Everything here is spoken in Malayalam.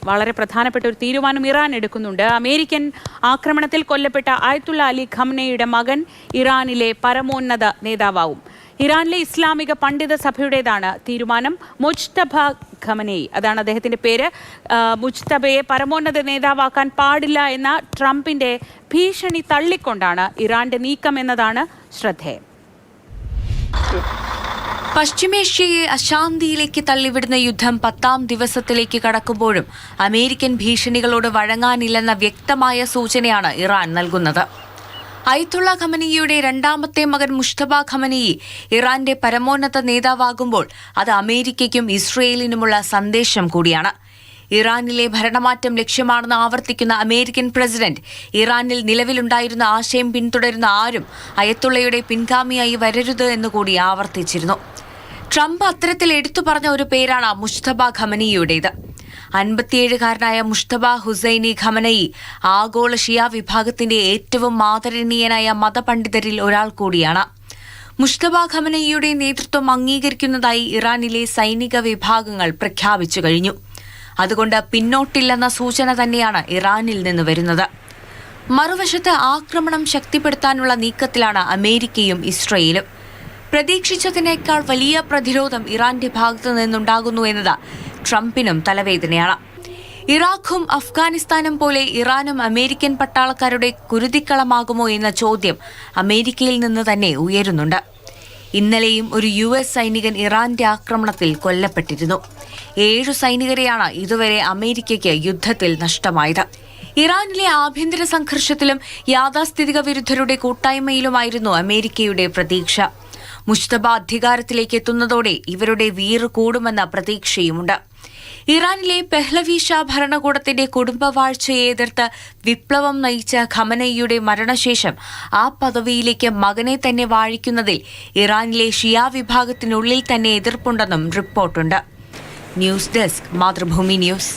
വളരെ പ്രധാനപ്പെട്ട ഒരു തീരുമാനം ഇറാൻ എടുക്കുന്നുണ്ട്. അമേരിക്കൻ ആക്രമണത്തിൽ കൊല്ലപ്പെട്ട ആയത്തുള്ള അലി ഖംനയുടെ മകൻ ഇറാനിലെ പരമോന്നത നേതാവാകും. ഇറാനിലെ ഇസ്ലാമിക പണ്ഡിത സഭയുടേതാണ് തീരുമാനം. മുജ്തബ ഖമനേയി, അതാണ് അദ്ദേഹത്തിന്റെ പേര്. മുജ്തബയെ പരമോന്നത നേതാവാക്കാൻ പാടില്ല എന്ന ട്രംപിന്റെ ഭീഷണി തള്ളിക്കൊണ്ടാണ് ഇറാന്റെ നീക്കം എന്നതാണ് ശ്രദ്ധേയം. പശ്ചിമേഷ്യയെ അശാന്തിയിലേക്ക് തള്ളിവിടുന്ന യുദ്ധം 10ാം ദിവസത്തിലേക്ക് കടക്കുമ്പോഴും അമേരിക്കൻ ഭീഷണികളോട് വഴങ്ങാനില്ലെന്ന വ്യക്തമായ സൂചനയാണ് ഇറാൻ നൽകുന്നത്. അയത്തുള്ള ഖമനിയുടെ രണ്ടാമത്തെ മകൻ മുജ്തബ ഖമനേയി ഇറാന്റെ പരമോന്നത നേതാവാകുമ്പോൾ അത് അമേരിക്കയ്ക്കും ഇസ്രയേലിനുമുള്ള സന്ദേശം കൂടിയാണ്. ഇറാനിലെ ഭരണമാറ്റം ലക്ഷ്യമാണെന്ന് ആവർത്തിക്കുന്ന അമേരിക്കൻ പ്രസിഡന്റ് ഇറാനിൽ നിലവിലുണ്ടായിരുന്ന ആശയം പിന്തുടരുന്ന ആരും അയത്തുള്ളയുടെ പിൻഗാമിയായി വരരുത് എന്നുകൂടി ആവർത്തിച്ചിരുന്നു. ട്രംപ് അത്തരത്തിൽ എടുത്തു പറഞ്ഞ ഒരു പേരാണ് മുജ്തബ ഖമനേയിയുടേത്. 57-കാരനായ മുജ്തബ ഹുസൈനി ഖമനേയി ആഗോള ഷിയ വിഭാഗത്തിന്റെ ഏറ്റവും ആദരണീയനായ മതപണ്ഡിതരിൽ ഒരാൾ കൂടിയാണ്. മുജ്തബ ഖമനേയിയുടെ നേതൃത്വം അംഗീകരിക്കുന്നതായി ഇറാനിലെ സൈനിക വിഭാഗങ്ങൾ പ്രഖ്യാപിച്ചു കഴിഞ്ഞു. അതുകൊണ്ട് പിന്നോട്ടില്ലെന്ന സൂചന തന്നെയാണ് ഇറാനിൽ നിന്ന് വരുന്നത്. മറുവശത്ത് ആക്രമണം ശക്തിപ്പെടുത്താനുള്ള നീക്കത്തിലാണ് അമേരിക്കയും ഇസ്രയേലും. പ്രതീക്ഷിച്ചതിനേക്കാൾ വലിയ പ്രതിരോധം ഇറാന്റെ ഭാഗത്തു നിന്നുണ്ടാകുന്നു എന്നത് ട്രംപിനും തലവേദനയാണ്. ഇറാഖും അഫ്ഗാനിസ്ഥാനും പോലെ ഇറാനും അമേരിക്കൻ പട്ടാളക്കാരുടെ കുരുതിക്കളമാകുമോ എന്ന ചോദ്യം അമേരിക്കയിൽ നിന്ന് തന്നെ ഉയരുന്നുണ്ട്. ഇന്നലെയും ഒരു US സൈനികൻ ഇറാന്റെ ആക്രമണത്തിൽ കൊല്ലപ്പെട്ടിരുന്നു. 7 സൈനികരെയാണ് ഇതുവരെ അമേരിക്കയ്ക്ക് യുദ്ധത്തിൽ നഷ്ടമായത്. ഇറാനിലെ ആഭ്യന്തര സംഘർഷത്തിലും യാഥാസ്ഥിതിക വിരുദ്ധരുടെ കൂട്ടായ്മയിലുമായിരുന്നു അമേരിക്കയുടെ പ്രതീക്ഷ. മുജ്തബ അധികാരത്തിലേക്ക് എത്തുന്നതോടെ ഇവരുടെ വീറ് കൂടുമെന്ന പ്രതീക്ഷയുമുണ്ട്. ഇറാനിലെ പെഹ്ലവി ഷാ ഭരണകൂടത്തിന്റെ കുടുംബവാഴ്ചയെ എതിർത്ത് വിപ്ലവം നയിച്ച ഖമനേയിയുടെ മരണശേഷം ആ പദവിയിലേക്ക് മകനെ തന്നെ വാഴിക്കുന്നതിൽ ഇറാനിലെ ഷിയ വിഭാഗത്തിനുള്ളിൽ തന്നെ എതിർപ്പുണ്ടെന്നും റിപ്പോർട്ടുണ്ട്. News desk, Mathrubhumi news.